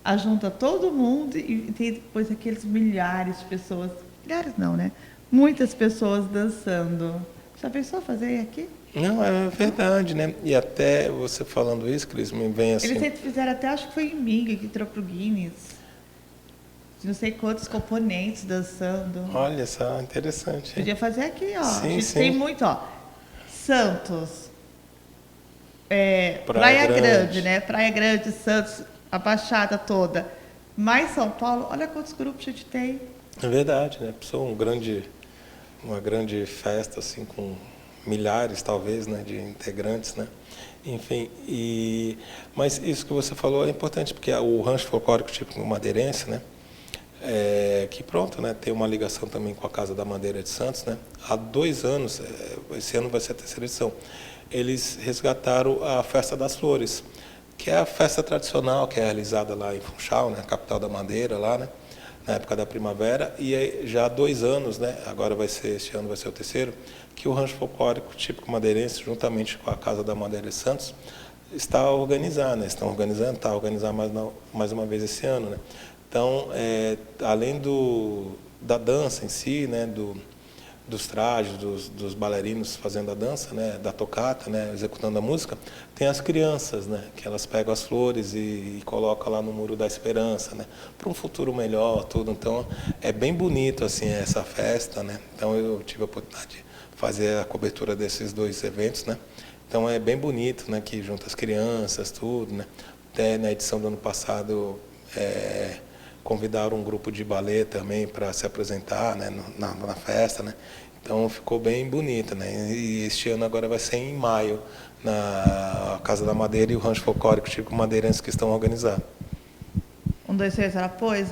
ajunta todo mundo e tem depois aqueles milhares de pessoas, milhares não, né? Muitas pessoas dançando. Já pensou fazer aqui? Não, é verdade, né? E até você falando isso, Cris, me vem assim... Eles fizeram até, acho que foi em Minga, que entrou pro Guinness. Não sei quantos componentes dançando. Olha só, interessante. Podia fazer aqui, ó. Sim, A gente sim. tem muito, ó. Santos, Praia Grande, né? Praia Grande, Santos, a Baixada toda. Mais São Paulo, olha quantos grupos a gente tem. É verdade, né? Uma grande festa, assim, com milhares, talvez, né, de integrantes, né? Enfim, mas isso que você falou é importante, porque o rancho folclórico típico madeirense, né? Que pronto, né, tem uma ligação também com a Casa da Madeira de Santos, né? Há 2 anos, esse ano vai ser a 3ª edição, eles resgataram a Festa das Flores, que é a festa tradicional que é realizada lá em Funchal, né, capital da Madeira, lá, né, na época da primavera, e aí, já há 2 anos, né, este ano vai ser o 3º, que o Rancho Folclórico Típico Madeirense, juntamente com a Casa da Madeira de Santos, está organizando mais uma vez esse ano, né? Então, além da dança em si, né, dos trajes, dos bailarinos fazendo a dança, né, da tocata, né, executando a música, tem as crianças, né, que elas pegam as flores e colocam lá no Muro da Esperança, né, para um futuro melhor, tudo. Então, é bem bonito assim essa festa, né. Então, eu tive a oportunidade de fazer a cobertura desses 2 eventos, né. Então, é bem bonito, né, que junta as crianças, tudo, né. Até na edição do ano passado, convidaram um grupo de balé também para se apresentar, né, na festa, né? Então ficou bem bonita, né? E este ano agora vai ser em maio, na Casa da Madeira e o Rancho Folclórico Típico Madeirense que estão organizando. 1, 2, 3, pois,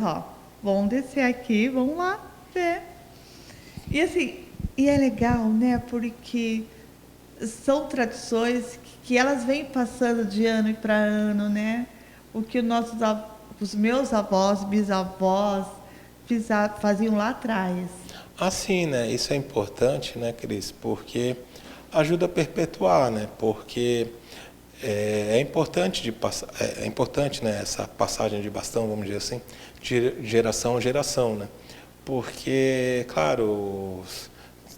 vamos descer aqui, vamos lá ver. E assim, é legal, né? Porque são tradições que elas vêm passando de ano para ano, né? O que os meus avós, bisavós, faziam lá atrás. Assim, né? Isso é importante, né, Cris? Porque ajuda a perpetuar, né? Porque é importante né, essa passagem de bastão, vamos dizer assim, de geração a geração, né? Porque, claro,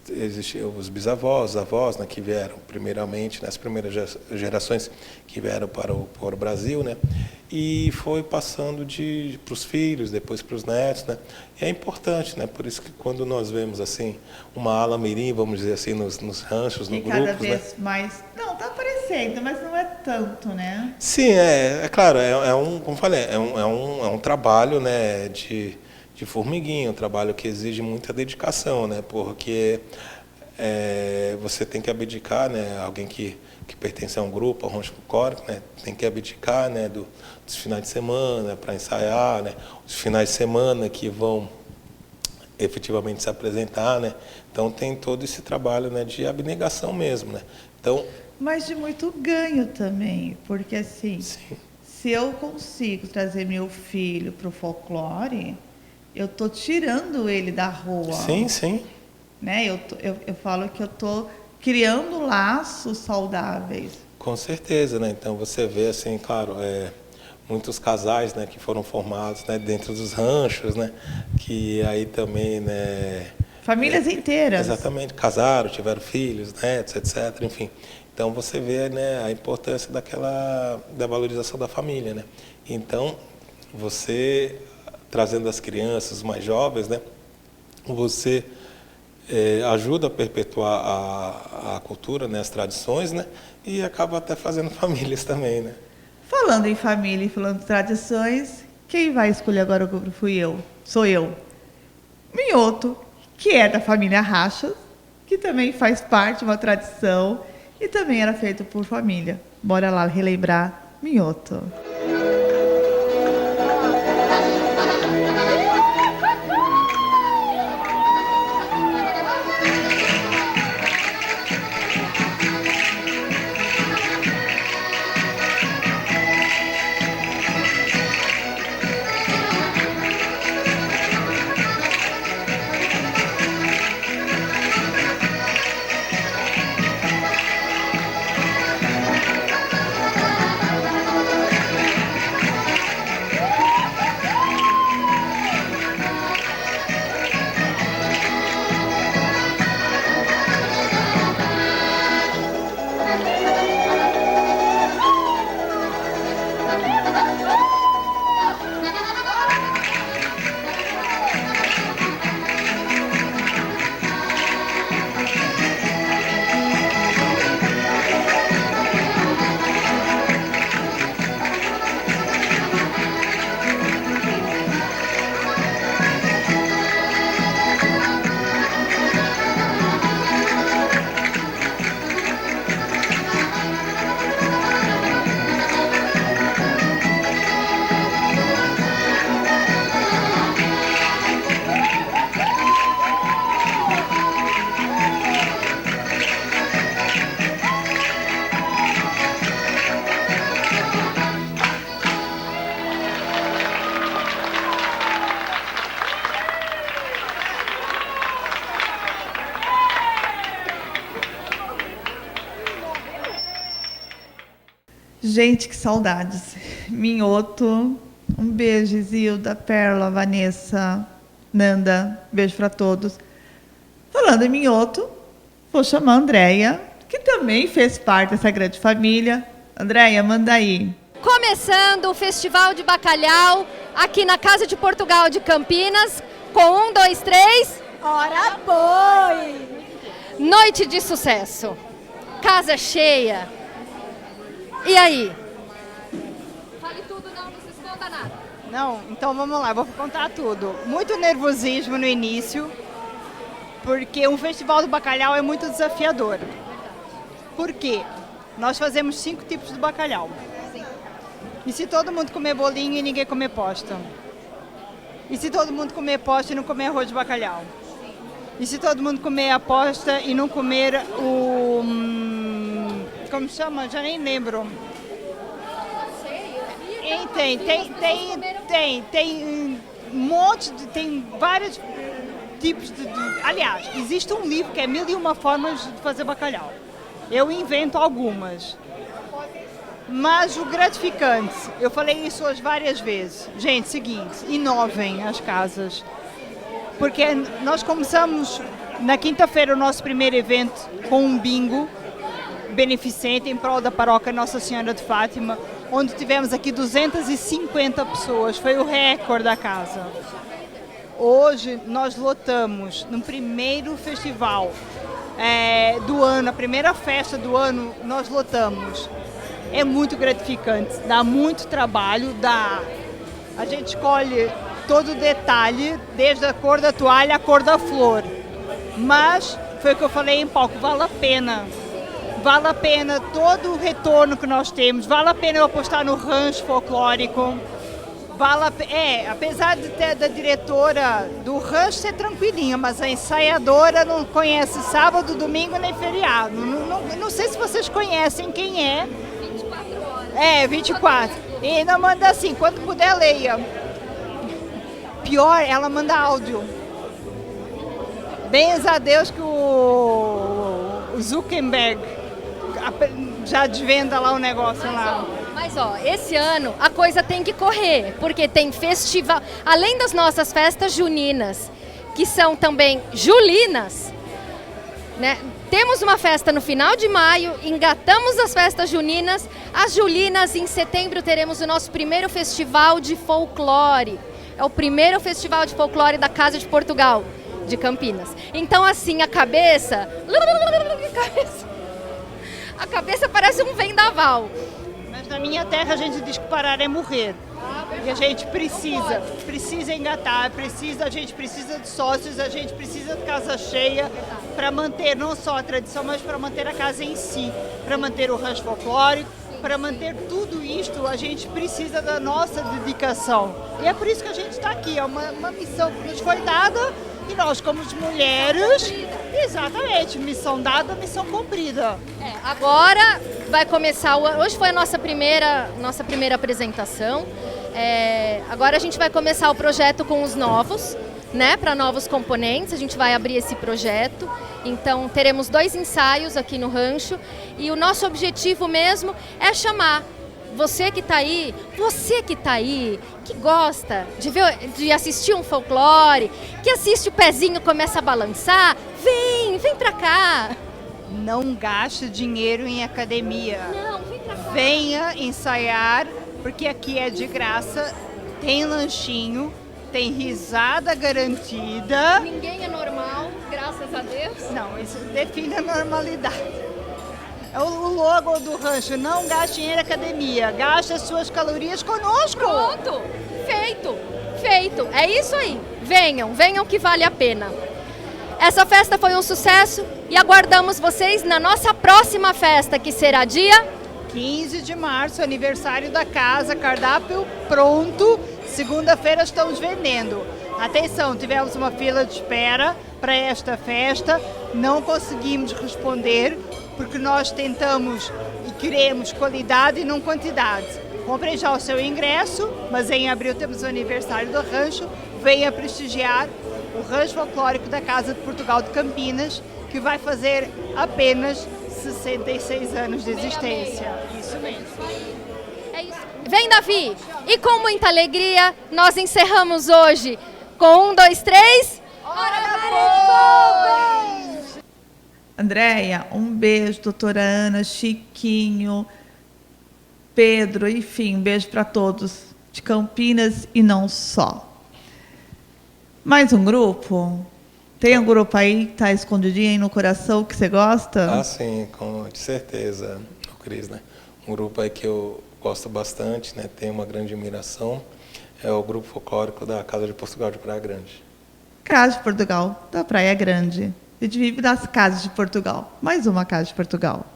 existiam os bisavós, os avós, né, que vieram primeiramente, nas primeiras gerações que vieram para o Brasil, né, e foi passando para os filhos, depois para os netos, né, e é importante, né, por isso que quando nós vemos assim uma ala mirim, vamos dizer assim, nos ranchos, no grupos, cada vez mais, não, acrescenta, mas não é tanto, né? Sim, é claro, como eu falei, é um trabalho, né, de formiguinha, um trabalho que exige muita dedicação, né, porque você tem que abdicar, né, alguém que pertence a um grupo, ao rancho folclórico, né, tem que abdicar, né, dos finais de semana para ensaiar, né, os finais de semana que vão efetivamente se apresentar, né, então tem todo esse trabalho, né, de abnegação mesmo, né, então. Mas de muito ganho também, porque assim, Sim. se eu consigo trazer meu filho para o folclore, eu estou tirando ele da rua. Sim, sim. Né? Eu falo que eu estou criando laços saudáveis. Com certeza, né? Então você vê assim, claro, muitos casais, né, que foram formados, né, dentro dos ranchos, né, que aí também, né, Famílias inteiras. Exatamente, casaram, tiveram filhos, netos, etc. Enfim, então você vê, né, a importância da valorização da família, né? Então você trazendo as crianças, os mais jovens, né, você ajuda a perpetuar a cultura, né, as tradições, né, e acaba até fazendo famílias também, né? Falando em família e falando de tradições, quem vai escolher agora o grupo sou eu. Minhoto, que é da família Rachas, que também faz parte de uma tradição e também era feito por família. Bora lá relembrar Minhoto. Gente, que saudades. Minhoto, um beijo, Zilda, Perla, Vanessa, Nanda, beijo para todos. Falando em Minhoto, vou chamar a Andréia, que também fez parte dessa grande família. Andréia, manda aí. Começando o Festival de Bacalhau aqui na Casa de Portugal de Campinas, com 1, 2, 3... Ora boi! Noite de sucesso, casa cheia. E aí? Fale tudo, não se esconda nada. Não, então vamos lá, vou contar tudo. Muito nervosismo no início, porque um festival do bacalhau é muito desafiador. Por quê? Nós fazemos 5 tipos de bacalhau. E se todo mundo comer bolinho e ninguém comer posta? E se todo mundo comer posta e não comer arroz de bacalhau? E se todo mundo comer a posta e não comer o... como chama? Já nem lembro. Tem um monte de... Tem vários tipos de... Aliás, existe um livro que é 1001 formas de fazer bacalhau. Eu invento algumas. Mas o gratificante, eu falei isso hoje várias vezes. Gente, seguinte, inovem as casas. Porque nós começamos na quinta-feira o nosso primeiro evento com um bingo beneficente em prol da paróquia Nossa Senhora de Fátima, onde tivemos aqui 250 pessoas, foi o recorde da casa. Hoje nós lotamos no primeiro festival do ano, a primeira festa do ano, nós lotamos. É muito gratificante, dá muito trabalho, a gente escolhe todo o detalhe, desde a cor da toalha à cor da flor. Mas, foi o que eu falei em palco, vale a pena. Vale a pena todo o retorno que nós temos, vale a pena eu apostar no rancho folclórico. Apesar de ter da diretora do rancho ser tranquilinha, mas a ensaiadora não conhece sábado, domingo nem feriado. Não sei se vocês conhecem quem é. 24 horas. 24. E ainda manda assim, quando puder leia. Pior, ela manda áudio. Benza a Deus que o Zuckerberg já desvenda lá o negócio lá. Mas esse ano a coisa tem que correr, porque tem festival, além das nossas festas juninas, que são também julinas, né? Temos uma festa no final de maio, engatamos as festas juninas, as julinas em setembro teremos o nosso primeiro festival de folclore. É o primeiro festival de folclore da Casa de Portugal, de Campinas. Então assim, a cabeça parece um vendaval. Mas na minha terra a gente diz que parar é morrer. E a gente precisa engatar, a gente precisa de sócios, a gente precisa de casa cheia para manter não só a tradição, mas para manter a casa em si, para manter o rancho folclórico, para manter tudo isto, a gente precisa da nossa dedicação. E é por isso que a gente está aqui, é uma missão que nos foi dada e nós, como mulheres, exatamente, missão dada, missão cumprida. Agora vai começar, hoje foi a nossa primeira apresentação, agora a gente vai começar o projeto com os novos, né, para novos componentes, a gente vai abrir esse projeto, então teremos 2 ensaios aqui no rancho e o nosso objetivo mesmo é chamar você que está aí, que gosta de assistir um folclore, que assiste o pezinho começa a balançar, vem pra cá. Não gaste dinheiro em academia. Não, vem pra cá. Venha ensaiar, porque aqui é de graça, tem lanchinho, tem risada garantida. Ninguém é normal, graças a Deus. Não, isso define a normalidade. É o logo do rancho, não gaste dinheiro em academia, gaste as suas calorias conosco. Pronto, feito, é isso aí. Venham que vale a pena. Essa festa foi um sucesso e aguardamos vocês na nossa próxima festa, que será dia 15 de março, aniversário da casa, cardápio pronto. Segunda-feira estamos vendendo. Atenção, tivemos uma fila de espera para esta festa, não conseguimos responder porque nós tentamos e queremos qualidade e não quantidade. Comprem já o seu ingresso, mas em abril temos o aniversário do rancho. Venha prestigiar o rancho folclórico da Casa de Portugal de Campinas, que vai fazer apenas 66 anos de existência. Isso mesmo. É isso. Vem, Davi! E com muita alegria, nós encerramos hoje com 1, 2, 3... Hora da Povo! Andréia, um beijo, doutora Ana, Chiquinho, Pedro, enfim, um beijo para todos de Campinas e não só. Mais um grupo? Tem um grupo aí que está escondidinho aí no coração que você gosta? Ah, sim, de certeza, Cris, né? Um grupo aí que eu gosto bastante, né? Tenho uma grande admiração, é o grupo folclórico da Casa de Portugal de Praia Grande. Casa de Portugal, da Praia Grande. A gente vive das casas de Portugal. Mais uma Casa de Portugal.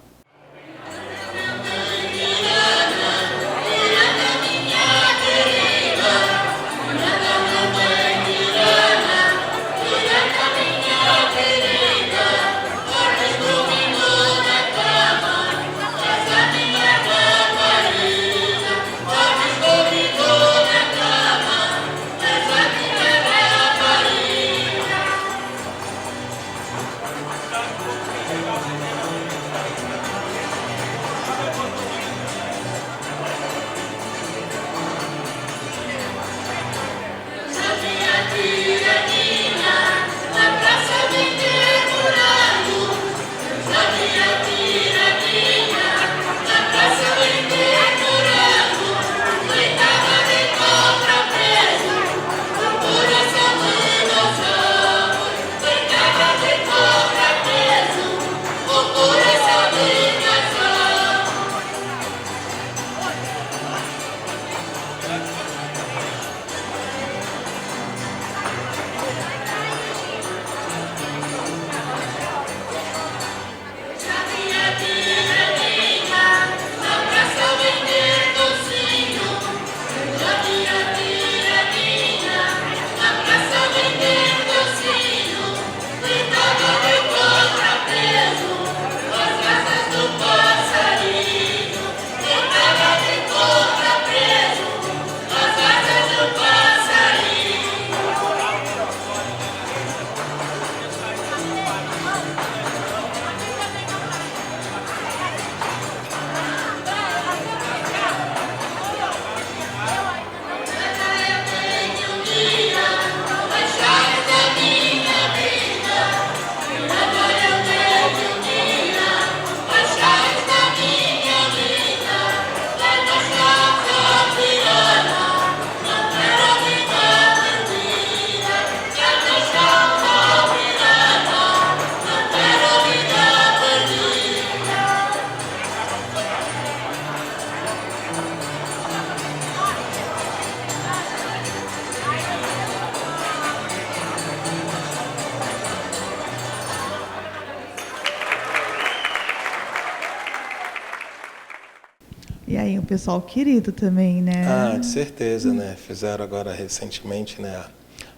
pessoal querido também, né? Ah, de certeza, né? Fizeram agora recentemente, né,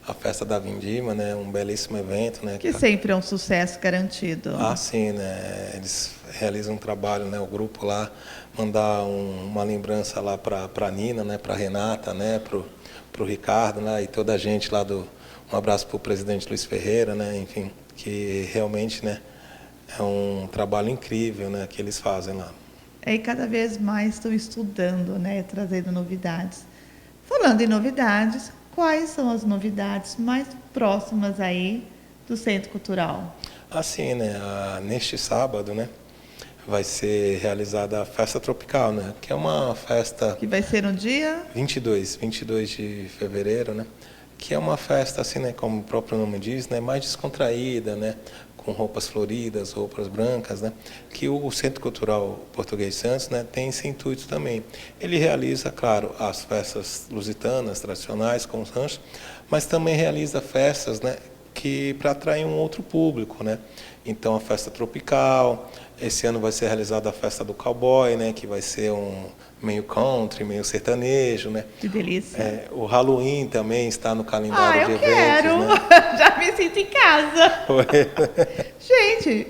a festa da Vindima, né? Um belíssimo evento, né? Que sempre é um sucesso garantido. Ah, sim, né? Eles realizam um trabalho, né? O grupo lá, mandar uma lembrança lá para a Nina, né? Para a Renata, né? Pro Ricardo, né? E toda a gente lá um abraço para o presidente Luiz Ferreira, né? Enfim, que realmente, né? É um trabalho incrível, né? Que eles fazem lá. E cada vez mais estão estudando, né? Trazendo novidades. Falando em novidades, quais são as novidades mais próximas aí do Centro Cultural? Assim, né? Neste sábado, né? Vai ser realizada a Festa Tropical, né? Que é uma festa... Que vai ser no dia? 22 de fevereiro, né? Que é uma festa, assim, né? Como o próprio nome diz, né? Mais descontraída, né? Com roupas floridas, roupas brancas, né? Que o Centro Cultural Português Santos, né? Tem esse intuito também. Ele realiza, claro, as festas lusitanas, tradicionais, com os ranchos, mas também realiza festas, né? Que para atrair um outro público, né? Então, a festa tropical, esse ano vai ser realizada a festa do cowboy, né? Que vai ser um meio country, meio sertanejo, né? Que delícia. O Halloween também está no calendário de eventos, quero. né? Já me sinto em casa. Gente.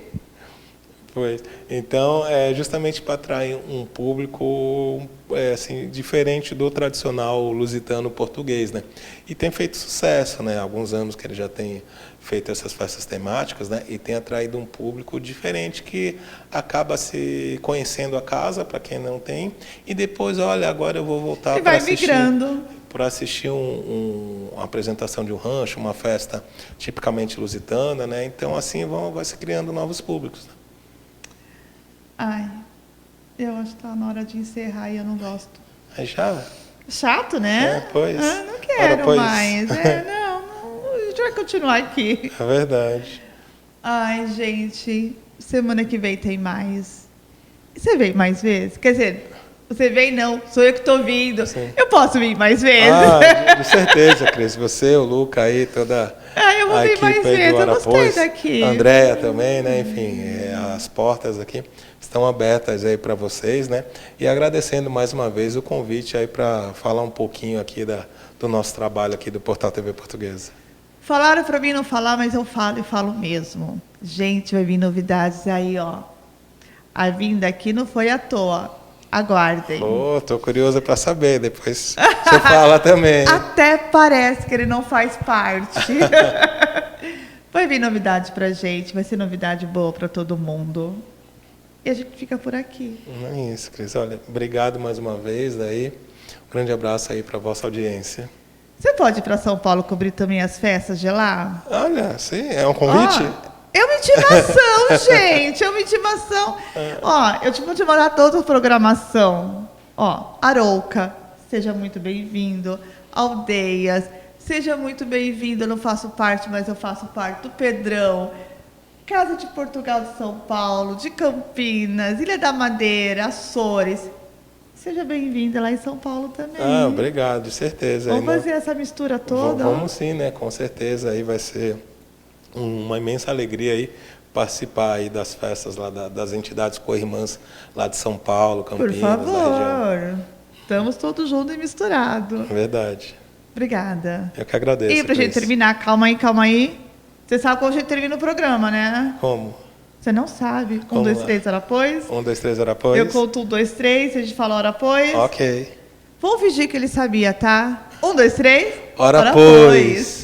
Pois. Então, é justamente para atrair um público assim, diferente do tradicional lusitano português, né? E tem feito sucesso, né? Há alguns anos que ele já tem feito essas festas temáticas, né? E tem atraído um público diferente que acaba se conhecendo a casa, para quem não tem, e depois, olha, agora eu vou voltar para assistir. Migrando. Para assistir uma apresentação de um rancho, uma festa tipicamente lusitana, né? Então, assim, vai se criando novos públicos, né? Ai, eu acho que está na hora de encerrar e eu não gosto. Aí já? Chato, né? Pois. Não quero mais. Não, a gente vai continuar aqui. É verdade. Ai, gente, semana que vem tem mais. Você vem mais vezes? Quer dizer, você vem não, sou eu que estou vindo. Sim. Eu posso vir mais vezes? De certeza, Cris. Você, o Luca aí, toda eu vou a vir equipe mais aí vezes, do eu gostei Arapós, daqui. a Andréia também, né? Enfim, as portas aqui estão abertas aí para vocês, né? E agradecendo mais uma vez o convite aí para falar um pouquinho aqui do nosso trabalho aqui do Portal TV Portuguesa. Falaram para mim não falar, mas eu falo e falo mesmo. Gente, vai vir novidades aí, ó. A vinda aqui não foi à toa. Aguardem. Tô curiosa para saber, depois você fala também. Até parece que ele não faz parte. Vai vir novidade pra gente, vai ser novidade boa para todo mundo. E a gente fica por aqui. É isso, Cris. Olha, obrigado mais uma vez aí. Um grande abraço aí para a vossa audiência. Você pode ir para São Paulo cobrir também as festas de lá? Olha, sim, é um convite? É uma intimação, gente, é uma intimação. Eu vou te mandar toda a programação. Arouca, seja muito bem-vindo. Aldeias, seja muito bem-vindo. Eu não faço parte, mas eu faço parte do Pedrão. Casa de Portugal de São Paulo, de Campinas, Ilha da Madeira, Açores. Seja bem-vinda lá em São Paulo também. Obrigado, de certeza. Vamos fazer essa mistura toda? Vamos sim, né? Com certeza. Aí vai ser uma imensa alegria aí participar aí das festas lá das entidades co-irmãs lá de São Paulo, Campinas, Por favor. da região. Estamos todos juntos e misturados. Verdade. Obrigada. Eu que agradeço. E pra gente terminar, calma aí. Você sabe como a gente termina o programa, né? Como? Você não sabe. 1, 2, 3, ora pois. 1, 2, 3, ora pois. Eu conto 1, 2, 3, a gente fala ora pois. Ok. Vamos fingir que ele sabia, tá? 1, 2, 3. Ora pois.